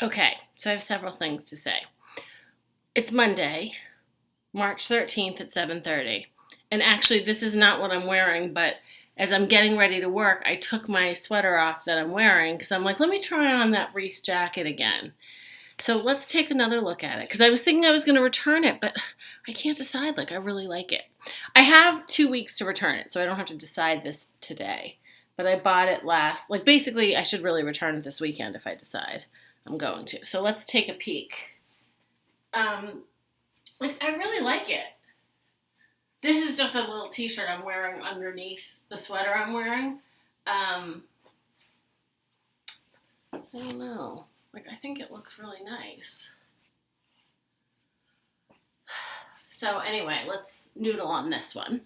Okay, so I have several things to say. It's Monday, March 13th at 7:30. And actually, this is not what I'm wearing, but as I'm getting ready to work, I took my sweater off that I'm wearing because I'm like, let me try on that Reese jacket again. So let's take another look at it because I was thinking I was going to return it, but I can't decide. Like, I really like it. I have 2 weeks to return it, so I don't have to decide this today. But I bought it basically, I should really return it this weekend if I decide I'm going to. So let's take a peek. I really like it. This is just a little t-shirt I'm wearing underneath the sweater I'm wearing. I don't know. I think it looks really nice. So anyway, let's noodle on this one.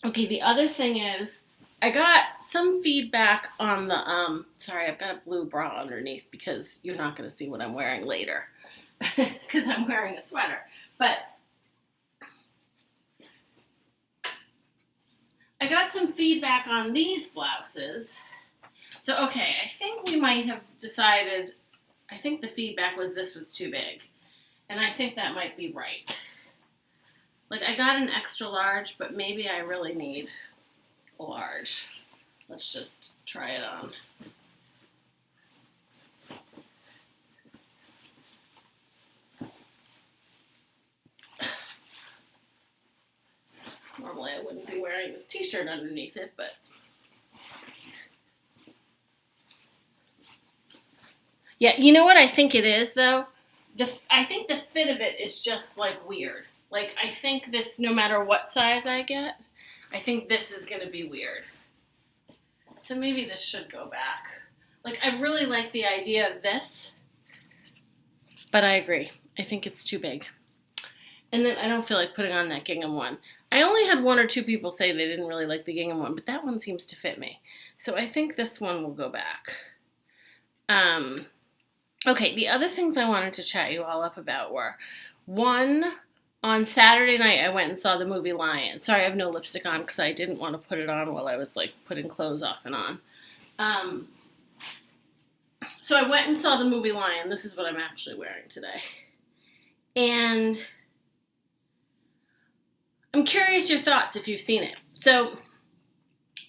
Okay, the other thing is, I got some feedback on the, sorry, I've got a blue bra underneath because you're not going to see what I'm wearing later. Because I'm wearing a sweater. But I got some feedback on these blouses. So, okay, I think we might have decided, I think the feedback was this was too big. And I think that might be right. I got an extra large, but maybe I really need a large. Let's just try it on. Normally I wouldn't be wearing this t-shirt underneath it, but yeah, you know what I think it is though? I think the fit of it is just weird. I think this, no matter what size I get, I think this is going to be weird. So maybe this should go back. I really like the idea of this, but I agree. I think it's too big. And then I don't feel like putting on that gingham one. I only had one or two people say they didn't really like the gingham one, but that one seems to fit me. So I think this one will go back. Okay, the other things I wanted to chat you all up about were, one, on Saturday night I went and saw the movie Lion. Sorry, I have no lipstick on because I didn't want to put it on while I was putting clothes off and on. So I went and saw the movie Lion. This is what I'm actually wearing today. And I'm curious your thoughts if you've seen it. So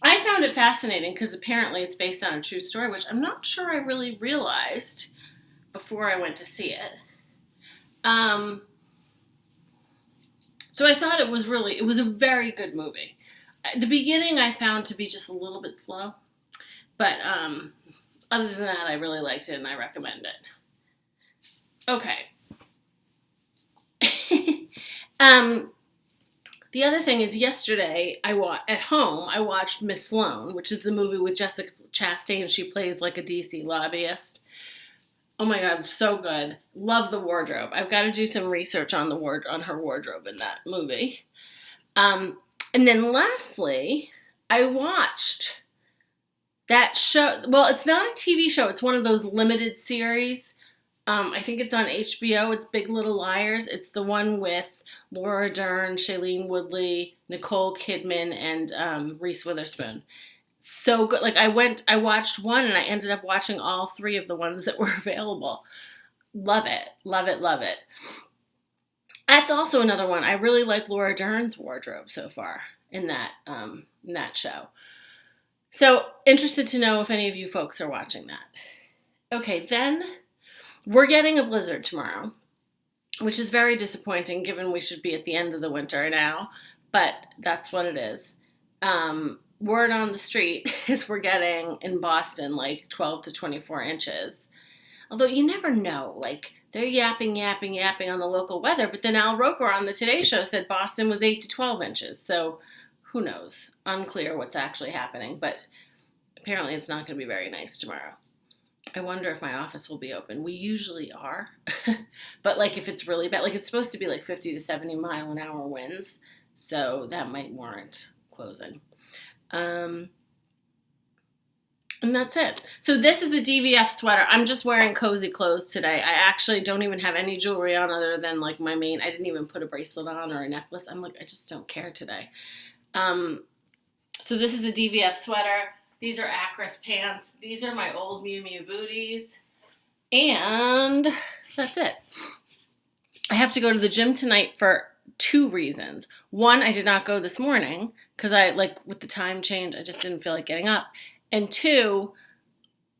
I found it fascinating because apparently it's based on a true story, which I'm not sure I really realized before I went to see it. So I thought it was a very good movie. The beginning I found to be just a little bit slow, but other than that, I really liked it and I recommend it. Okay. The other thing is, yesterday at home I watched Miss Sloane, which is the movie with Jessica Chastain. She plays a DC lobbyist. Oh my God, so good. Love the wardrobe. I've got to do some research on her wardrobe in that movie. And then lastly, I watched that show. Well, it's not a TV show. It's one of those limited series. I think it's on HBO. It's Big Little Liars. It's the one with Laura Dern, Shailene Woodley, Nicole Kidman, and Reese Witherspoon. So good. I watched one and I ended up watching all three of the ones that were available. Love it. Love it. Love it. That's also another one. I really like Laura Dern's wardrobe so far in that show. So interested to know if any of you folks are watching that. Okay, then we're getting a blizzard tomorrow, which is very disappointing given we should be at the end of the winter now, but that's what it is. Word on the street is we're getting in Boston 12 to 24 inches. Although you never know, they're yapping on the local weather, but then Al Roker on the Today Show said Boston was 8 to 12 inches. So who knows? Unclear what's actually happening, but apparently it's not going to be very nice tomorrow. I wonder if my office will be open. We usually are, but if it's really bad, it's supposed to be 50 to 70 mile an hour winds, so that might warrant closing. And that's it. So this is a DVF sweater. I'm just wearing cozy clothes today. I actually don't even have any jewelry on other than my main. I didn't even put a bracelet on or a necklace. I'm I just don't care today. So this is a DVF sweater. These are Acris pants. These are my old Miu Miu booties. And that's it. I have to go to the gym tonight for 2 reasons. One, I did not go this morning because with the time change, I just didn't feel like getting up. And 2,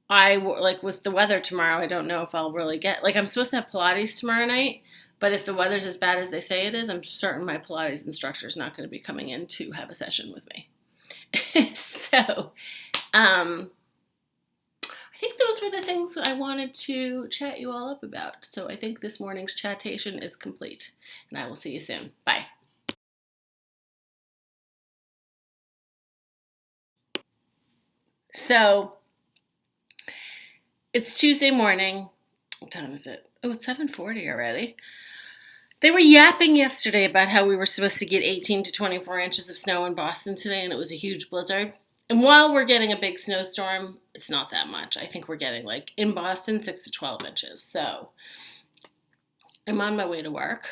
with the weather tomorrow, I don't know if I'll really I'm supposed to have Pilates tomorrow night, but if the weather's as bad as they say it is, I'm certain my Pilates instructor is not going to be coming in to have a session with me. So, I think those were the things I wanted to chat you all up about. So I think this morning's chattation is complete, and I will see you soon. Bye. So it's Tuesday morning. What time is it? Oh, it's 7:40 already. They were yapping yesterday about how we were supposed to get 18 to 24 inches of snow in Boston today, and it was a huge blizzard. And while we're getting a big snowstorm, it's not that much. I think we're getting, in Boston, 6 to 12 inches. So I'm on my way to work.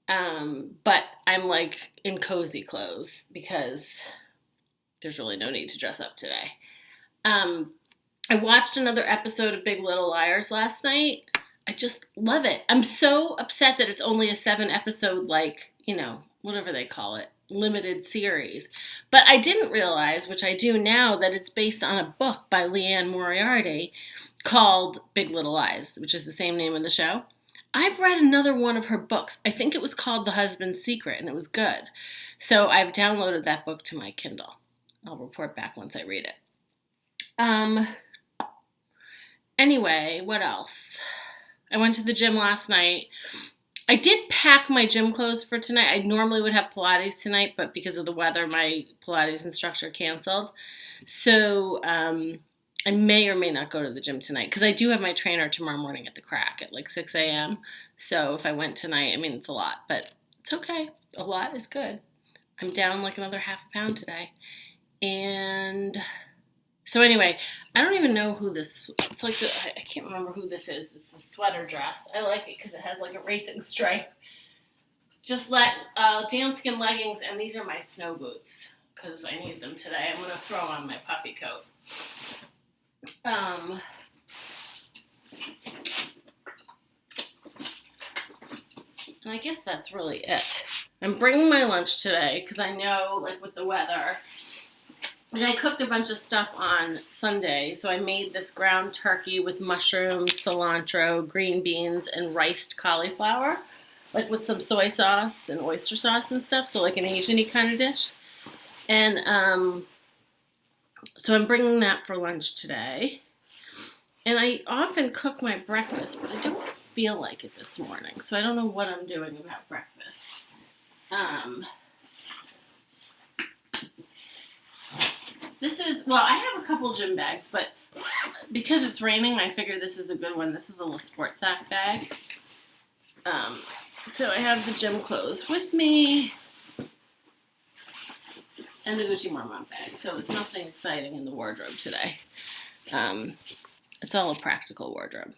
But I'm, in cozy clothes because there's really no need to dress up today. I watched another episode of Big Little Liars last night. I just love it. I'm so upset that it's only a 7-episode, whatever they call it, limited series. But I didn't realize, which I do now, that it's based on a book by Liane Moriarty called Big Little Lies, which is the same name of the show. I've read another one of her books. I think it was called The Husband's Secret, and it was good. So I've downloaded that book to my Kindle. I'll report back once I read it. Anyway, what else? I went to the gym last night. I did pack my gym clothes for tonight. I normally would have Pilates tonight, but because of the weather, my Pilates instructor canceled. So I may or may not go to the gym tonight because I do have my trainer tomorrow morning at the Crack at 6 a.m. So if I went tonight, it's a lot, but it's okay. A lot is good. I'm down another half a pound today. And so anyway, I don't even know who this, I can't remember who this is. It's a sweater dress. I like it because it has a racing stripe. Just danskin leggings, and these are my snow boots because I need them today. I'm going to throw on my puffy coat. And I guess that's really it. I'm bringing my lunch today because I know, with the weather, I cooked a bunch of stuff on Sunday, so I made this ground turkey with mushrooms, cilantro, green beans, and riced cauliflower, with some soy sauce and oyster sauce and stuff, so an Asian-y kind of dish. And so I'm bringing that for lunch today. And I often cook my breakfast, but I don't feel like it this morning, so I don't know what I'm doing about breakfast. I have a couple gym bags, but because it's raining, I figured this is a good one. This is a little sport sack bag. So I have the gym clothes with me and the Gucci Marmont bag. So it's nothing exciting in the wardrobe today. It's all a practical wardrobe.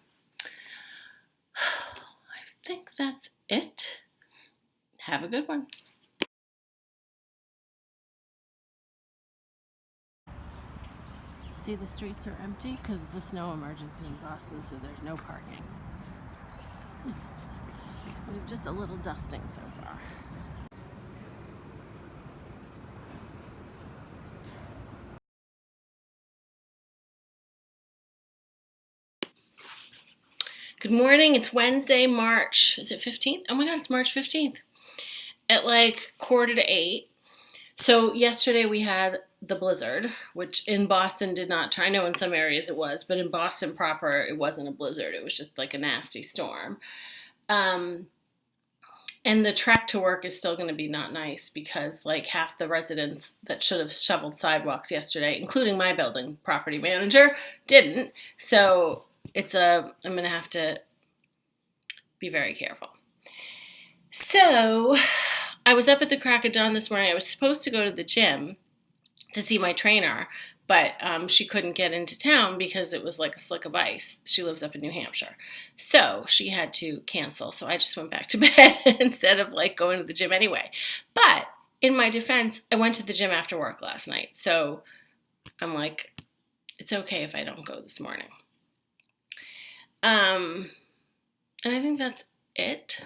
I think that's it. Have a good one. See, the streets are empty because it's a snow emergency in Boston, so there's no parking. We have just a little dusting so far. Good morning. It's Wednesday, March. Is it 15th? Oh my God, it's March 15th. At 7:45. So yesterday we had the blizzard, which in Boston did not turn. I know in some areas it was, but in Boston proper, it wasn't a blizzard. It was just a nasty storm. And the trek to work is still going to be not nice because half the residents that should have shoveled sidewalks yesterday, including my building property manager, didn't. So I'm going to have to be very careful. So I was up at the crack of dawn this morning. I was supposed to go to the gym to see my trainer, but she couldn't get into town because it was a slick of ice. She lives up in New Hampshire. So she had to cancel. So I just went back to bed instead of going to the gym anyway. But in my defense, I went to the gym after work last night. So I'm it's okay if I don't go this morning. And I think that's it.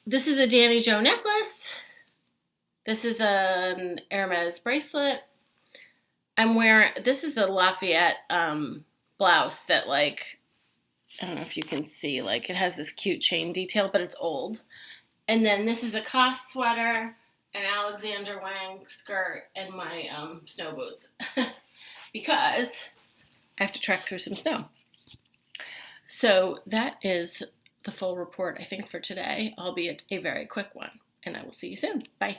This is a Dannijo necklace. This is an Hermes bracelet. I'm wearing, this is a Lafayette blouse that, like, I don't know if you can see, like, it has this cute chain detail, but it's old. And then this is a Cost sweater, an Alexander Wang skirt, and my snow boots. Because I have to trek through some snow. So that is the full report, I think, for today, albeit a very quick one. And I will see you soon. Bye.